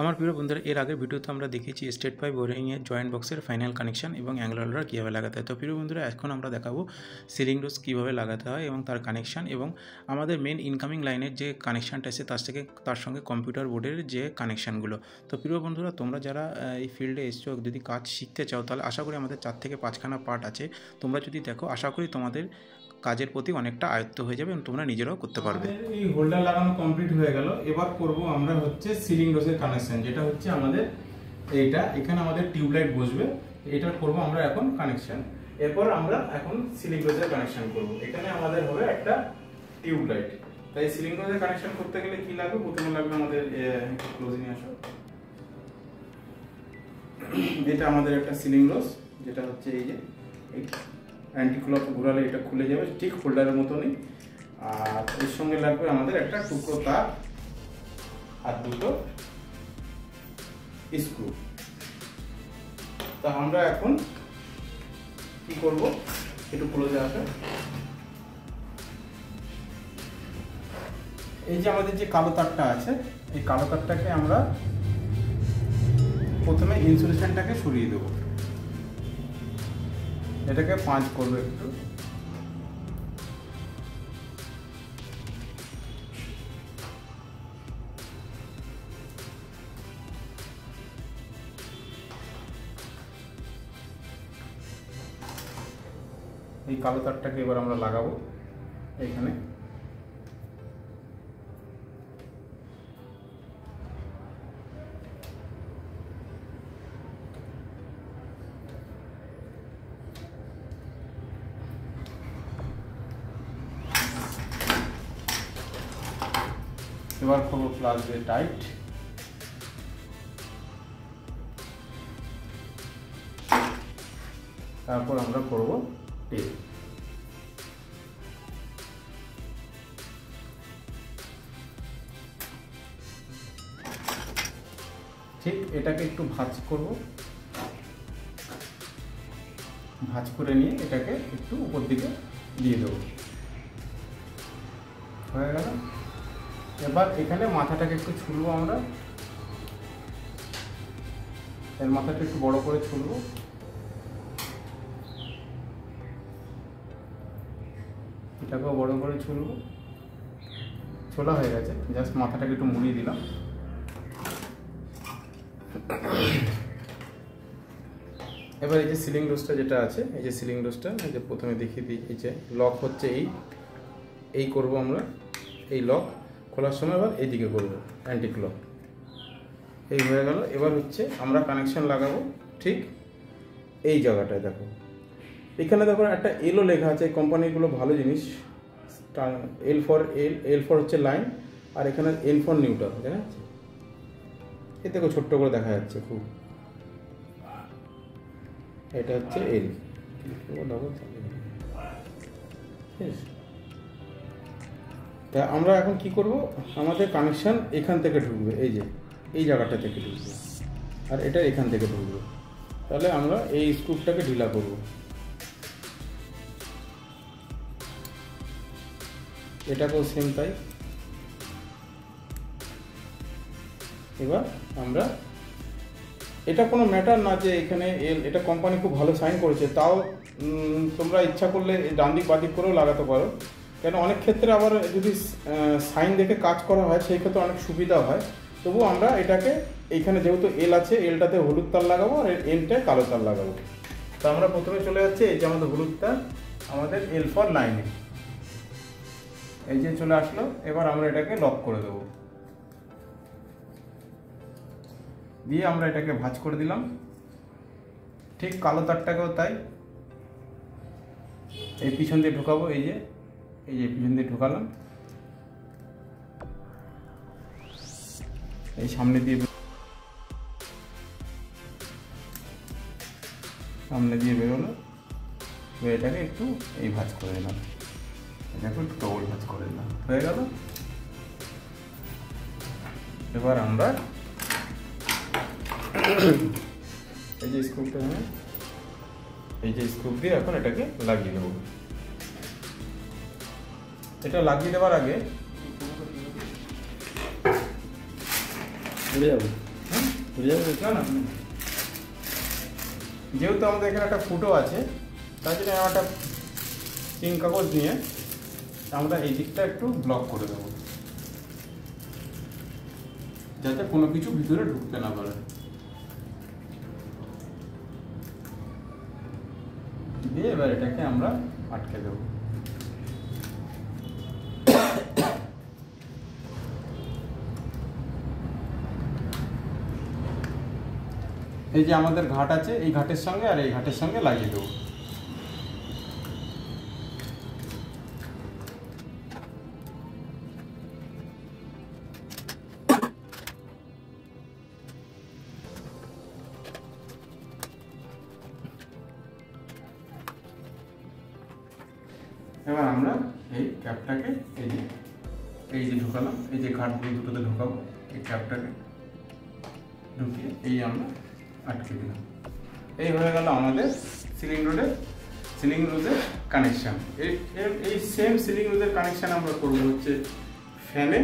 আমার প্রিয় বন্ধুরা, এর আগের ভিডিওতে আমরা দেখিয়েছি স্টেট পাইপ বোরিংয়ের জয়েন্ট বক্সের ফাইনাল কানেকশন এবং অ্যাঙ্গেল হোল্ডার কীভাবে লাগাতে হয়। তো প্রিয় বন্ধুরা, এখন আমরা দেখাবো সিলিং রোজ কীভাবে লাগাতে হয় এবং তার কানেকশান এবং আমাদের মেন ইনকামিং লাইনের যে কানেকশানটা আছে তার সঙ্গে কম্পিউটার বোর্ডের যে কানেকশানগুলো। তো প্রিয় বন্ধুরা, তোমরা যারা এই ফিল্ডে এসছো, যদি কাজ শিখতে চাও, তাহলে আশা করি আমাদের 4 থেকে 5খানা পার্ট আছে। তোমরা যদি দেখো, আশা করি তোমাদের কাজের প্রতি অনেকটা আয়ত্ত হয়ে যাবে এবং তোমরা নিজেরাও করতে পারবে। এই হোল্ডার লাগানো কমপ্লিট হয়ে গেল। এবার করব আমরা হচ্ছে সিলিং রোজের কানেকশন, যেটা হচ্ছে আমাদের এইটা। এখানে আমাদের টিউবলাইট বসবে, এটা করব আমরা এখন কানেকশন। এরপর আমরা এখন সিলিং রোজের কানেকশন করব। এখানে আমাদের হবে একটা টিউবলাইট। তাই সিলিং রোজের কানেকশন করতে গেলে কি লাগবে? প্রথমে লাগবে আমাদের ক্লোজিং আসো, যেটা আমাদের একটা সিলিং রোজ, যেটা হচ্ছে এই যে অ্যান্টি ক্লক ঘোরালে এটা খুলে যাবে ঠিক হোল্ডারের মতনই। আর এর সঙ্গে লাগবে আমাদের একটা টুকরো তার আর দুটো স্ক্রু। তা আমরা এখন কি করব, একটু ক্লোজে আসে। এই যে আমাদের যে কালো তারটা আছে, এই কালো তারটাকে আমরা প্রথমে ইনসুলেশনটাকে সরিয়ে দেবো। এটাকে পাঁচ করবো একটু। এই কালো তারটাকে এবার আমরা লাগাবো এখানে। এবার করবো প্লাস দিয়ে টাইট। তারপর আমরা করব টেপ। ঠিক এটাকে একটু ভাঁজ করব, ভাঁজ করে নিয়ে এটাকে একটু উপর দিকে দিয়ে দেবো। হয়ে গেল। এবার এখানে মাথাটাকে একটু ছুলবো আমরা, এর মাথাটা একটু বড় করে ছুলবো। এটাকেও বড় করে ছুলবো। ছোলা হয়ে গেছে, জাস্ট মাথাটাকে একটু মুড়িয়ে দিলাম। এবার এই যে সিলিং রোজটা যেটা আছে, এই যে সিলিং রোজটা, এই যে প্রথমে দেখিয়ে দিই, এই যে লক হচ্ছে এই করব আমরা। এই লক খোলার সময় এবার এইদিকে করবো অ্যান্টি ক্লক। এই হয়ে গেল। এবার হচ্ছে আমরা কানেকশন লাগাবো ঠিক এই জায়গাটায়। দেখো এখানে দেখো একটা এলও লেখা আছে। কোম্পানিগুলো ভালো জিনিস, এল ফর হচ্ছে লাইন, আর এখানে এন ফর নিউট্রাল। দেখা যাচ্ছে? এ দেখো ছোট্ট করে দেখা যাচ্ছে খুব। এটা হচ্ছে এল। তা আমরা এখন কি করব, আমাদের কানেকশন এখান থেকে ঢুকবে, এই যে এই জায়গাটা থেকে ঢুকবে, আর এটা এখান থেকে ঢুকবে। তাহলে আমরা এই স্ক্রুটাকে ঢিলা করব। এটাকেও সেম তাই। এবার আমরা, এটা কোনো ম্যাটার না যে এখানে এটা কোম্পানি খুব ভালো সাইন করেছে, তাও তোমরা ইচ্ছা করলে ডান দিক বাদিক করেও লাগাতে পারো। কেন অনেক ক্ষেত্রে আবার যদি সাইন দেখে কাজ করা হয়, সেই ক্ষেত্রে অনেক সুবিধা হয়। তবু আমরা এটাকে এইখানে যেহেতু এল আছে, এলটাতে হলুদ তার লাগাবো আর এনটায় কালো তার লাগাবো। তো আমরা প্রথমে চলে যাচ্ছি, এই যে আমাদের হলুদ তার, আমাদের এল ফর লাইনে, এই যে চলে আসলো। এবার আমরা এটাকে লক করে দেবো, দিয়ে আমরা এটাকে ভাঁজ করে দিলাম। ঠিক কালো তারটাকেও তাই, এই পিছন দিয়ে ঢুকাবো। এই যে পিছন দিয়ে ঢুকালাম, এই সামনে দিয়ে বেরোলো। এটাকে একটু এই ভাঁজ করে দিলাম, এটাকে একটু ডবল ভাঁজ করে দিলাম। হয়ে গেল। এবার আমরা এই যে স্ক্রুটা, এই যে স্ক্রু দিয়ে এখন এটাকে লাগিয়ে দেবো। এটা লাগিয়ে দেওয়ার আগে না না, যেহেতু আমাদের এখানে একটা ফুটো আছে তার জন্য একটা পিঙ্ক কাগজ নিয়ে আমরা এই দিকটা একটু ব্লক করে দেবো, যাতে কোনো কিছু ভিতরে ঢুকতে না পারে। দিয়ে এবার এটাকে আমরা আটকে দেবো। এই যে আমাদের ঘাট আছে, এই ঘাটের সঙ্গে আর এই ঘাটের সঙ্গে লাগিয়ে দেবো। এবার আমরা এই ক্যাপটাকে এই যে ঢুকালাম, এই যে ঘাট দিয়ে দুটোতে ঢুকাবো, এই ক্যাপটাকে ঢুকিয়ে এই আমরা আটকে দিলাম। এই হয়ে গেল আমাদের সিলিং রোডের কানেকশান। এই সেম সিলিং রোডের কানেকশান আমরা করবো হচ্ছে ফ্যানে,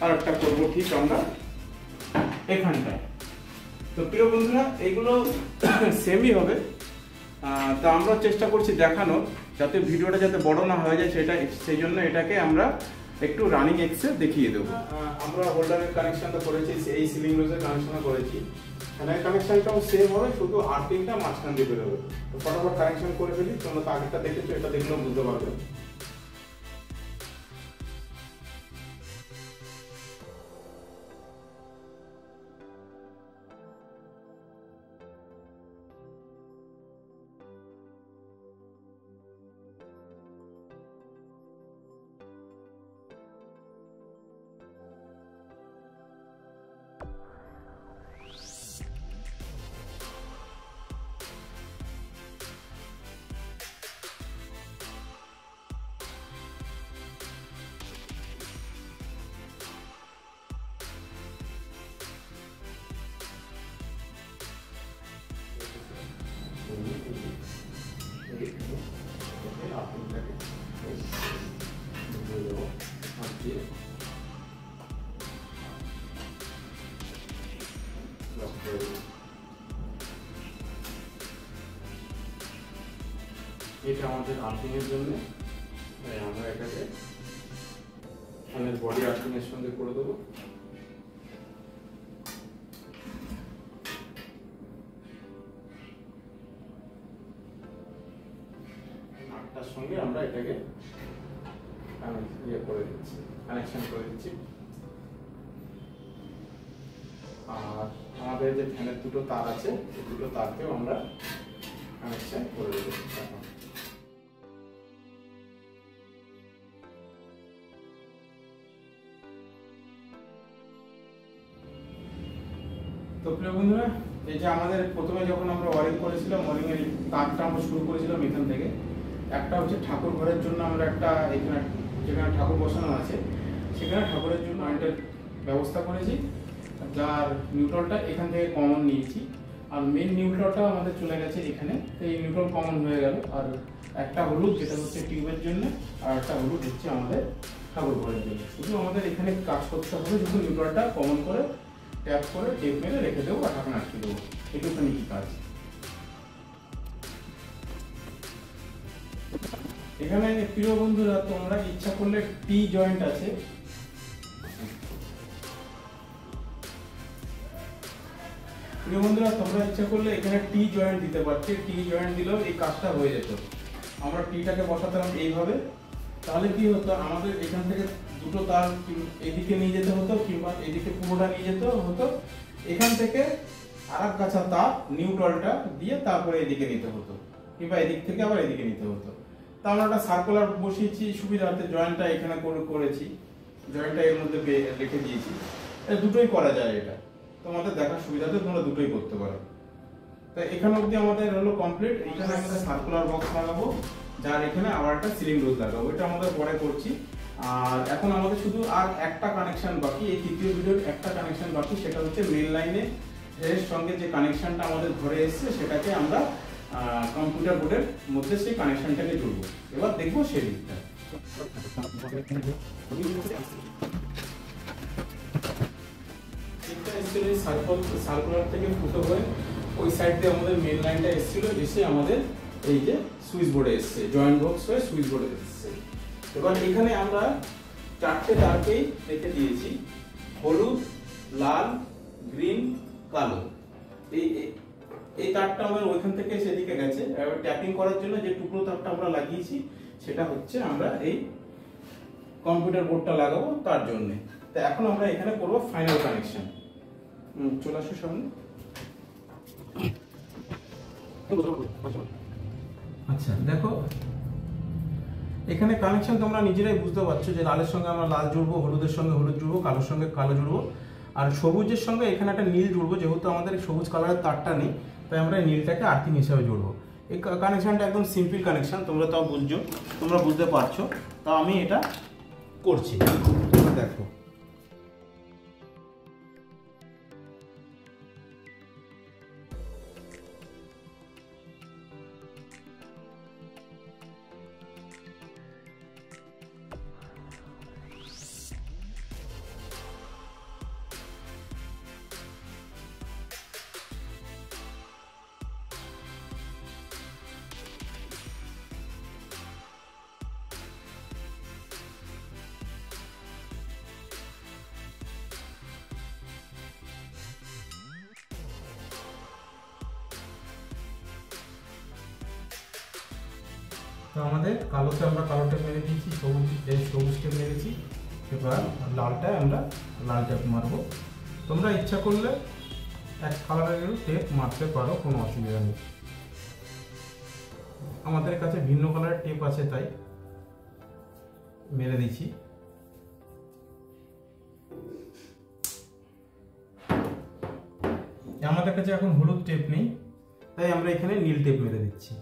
আর একটা করবো ঠিক আমরা এখানটায়। তো প্রিয় বন্ধুরা, এইগুলো সেমই হবে। তা আমরা চেষ্টা করছি দেখানো যাতে ভিডিওটা যাতে বড় না হয়ে যায়, সেই জন্য এটাকে আমরা একটু রানিং এক্সে দেখিয়ে দেবো। আমরা হোল্ডারের কানেকশনটা করেছি, এই সিলিং রোডের কানেকশনটা করেছি, ফ্যানের কানেকশনটাও সেম হবে, শুধু আর্থিংটা মাঝখান দিয়ে বেরোবে। তো ফটাফট কানেকশন করে ফেলি, তোমরা তো আগেরটা দেখেছো, এটা দেখলেও বুঝতে পারবে। এটা আমাদের আর্থিং এর জন্য, আমরা এটাকে ফ্যানের বডি আর্থিং এর সঙ্গে করে দেবো। নাটটার সঙ্গে আমরা এটাকে কানেকশন করে দিচ্ছি। আর আমাদের যে ফ্যানের দুটো তার আছে, এই দুটো তারকেও আমরা কানেকশন করে দেবো। তো প্রিয় বন্ধুরা, এই যে আমাদের প্রথমে যখন আমরা ওয়ারিং করেছিলাম, ওয়ারিং এর তারটা আমরা শুরু করেছিলাম এখান থেকে। একটা হচ্ছে ঠাকুর ঘরের জন্য আমরা একটা এখানে যেখানে ঠাকুর বসানো আছে সেখানে ঠাকুরের জন্য পয়েন্টের ব্যবস্থা করেছি, যার নিউট্রালটা এখান থেকে কমন নিয়েছি। আর মেন নিউট্রালটা আমাদের চলে গেছে এখানে, এই নিউট্রাল কমন হয়ে গেল। আর একটা হলুদ যেটা হচ্ছে টিউবের জন্য, আর একটা হলুদ হচ্ছে আমাদের ঠাকুর ঘরের জন্য। শুধু আমাদের এখানে কাজ করতে হবে, শুধু নিউট্রালটা কমন করে ট্যাপ করে টেপ মেরে রেখে দেবো আর ঢাকনা আটকে দেবো, এটুখানি কি কাজ। এখানে প্রিয় বন্ধুরা, তোমরা ইচ্ছা করলে টি জয়েন্ট আছে, প্রিয় বন্ধুরা তোমরা ইচ্ছা করলে এখানে টি জয়েন্ট দিতে পারছে। টি জয়েন্ট দিলেও এই কাজটা হয়ে যেত। আমরা টিটাকে বসাতাম এইভাবে, তাহলে কি হতো, আমাদের এখান থেকে দুটো তার এদিকে নিয়ে যেতে হতো, কিংবা এদিকে পুরোটা নিয়ে যেতে হতো। এখান থেকে আরেক গাছা তার নিউট্রালটা দিয়ে তারপরে এদিকে নিতে হতো, কিংবা এদিক থেকে আবার এদিকে নিতে হতো। তা আমরা একটা সার্কুলার বসিয়েছি সুবিধার্থে, জয়েন্টটা এখানে করেছি, জয়েন্টটা এর মধ্যে রেখে দিয়েছি। দুটোই করা যায়, এটা তোমাদের দেখার সুবিধাতে তোমরা দুটোই করতে পারো। তো এখানে অবধি আমাদের হলো কমপ্লিট। এখানে আমাদের সার্কুলার বক্স লাগাবো, যার এখানে আবার একটা সিলিং রোড লাগাবো, এটা আমাদের পরে করছি। আর এখন আমাদের শুধু আর একটা কানেকশন বাকি, এই তৃতীয় ভিডিওর একটা কানেকশন বাকি, সেটা হচ্ছে মেন লাইনে এর সঙ্গে যে কানেকশনটা আমাদের ঘরে এসছে সেটাকে আমরা কম্পিউটার বোর্ডের মধ্যে সেই কানেকশনটাকে জুড়বো। এবার দেখবো সেই দিকটা। এসেছিল এই সার্কুলার থেকে ফুটো হয়ে ওই সাইড দিয়ে আমাদের মেন লাইনটা এসেছিল, এসে আমাদের এই যে সুইচ বোর্ডে এসছে, জয়েন্ট বক্স হয়ে সুইচ বোর্ডে এসছে। এবার এখানে আমরা 4টে তারকেই রেখে দিয়েছি, হলুদ, লাল, গ্রিন, কালো। এই তারটা আমাদের ওইখান থেকে সেদিকে গেছে। এবার ট্যাপিং করার জন্য যে টুকরো তারটা আমরা লাগিয়েছি সেটা হচ্ছে আমরা এই কম্পিউটার বোর্ডটা লাগাবো তার জন্য। তো এখন আমরা এখানে করব ফাইনাল কানেকশন। চলে আসো সামনে। আচ্ছা দেখো, এখানে কানেকশন তোমরা নিজেরাই বুঝতে পারছো যে লালের সঙ্গে আমরা লাল জুড়বো, হলুদের সঙ্গে হলুদ জুড়বো, কালোর সঙ্গে কালো জুড়বো, আর সবুজের সঙ্গে এখানে একটা নীল জুড়বো। যেহেতু আমাদের সবুজ কালারের তারটা নেই, তাই আমরা এই নীলটাকে আর্থিং হিসাবে জুড়বো। এই কানেকশনটা একদম সিম্পল কানেকশন, তোমরা তাও তোমরা বুঝতে পারছো। তাও আমি এটা করছি, দেখো। তো আমাদের কালোতে আমরা কালোটা মেরে দিয়েছি, সবুজটা মেরেছি। এবার লালটায় আমরা লাল টেপ মারবো। তোমরা ইচ্ছা করলে এক কালারের টেপ মারতে পারো, কোনো অসুবিধা নেই। আমাদের কাছে ভিন্ন কালারের টেপ আছে তাই মেরে দিচ্ছি। আমাদের কাছে এখন হলুদ টেপ নেই, তাই আমরা এখানে নীল টেপ মেরে দিচ্ছি।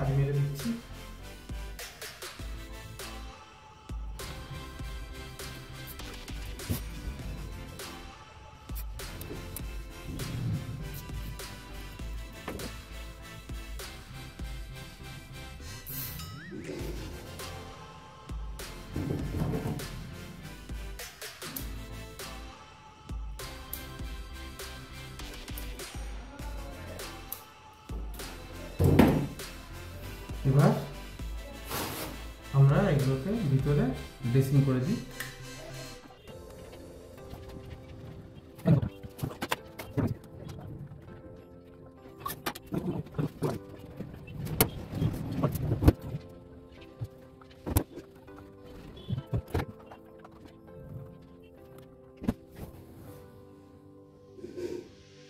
আমি মেরে দিচ্ছি। এবার আমরা এগুলোকে ভিতরে ড্রেসিং করে দিই।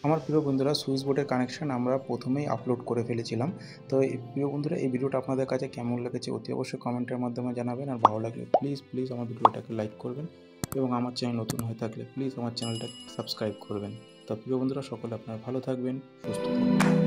আমার প্রিয় বন্ধুরা, সুইচ বোর্ডের কানেকশন আমরা প্রথমেই আপলোড করে ফেলেছিলাম। তো প্রিয় বন্ধুরা, এই ভিডিওটা আপনাদের কাছে কেমন লেগেছে অতি অবশ্যই কমেন্টের মাধ্যমে জানাবেন। আর ভালো লাগলে প্লিজ আমার ভিডিওটাকে লাইক করবেন, এবং আমার চ্যানেল নতুন হয়ে থাকলে প্লিজ আমার চ্যানেলটাকে সাবস্ক্রাইব করবেন। তো প্রিয় বন্ধুরা, সকলে আপনারা ভালো থাকবেন, সুস্থ থাকবেন।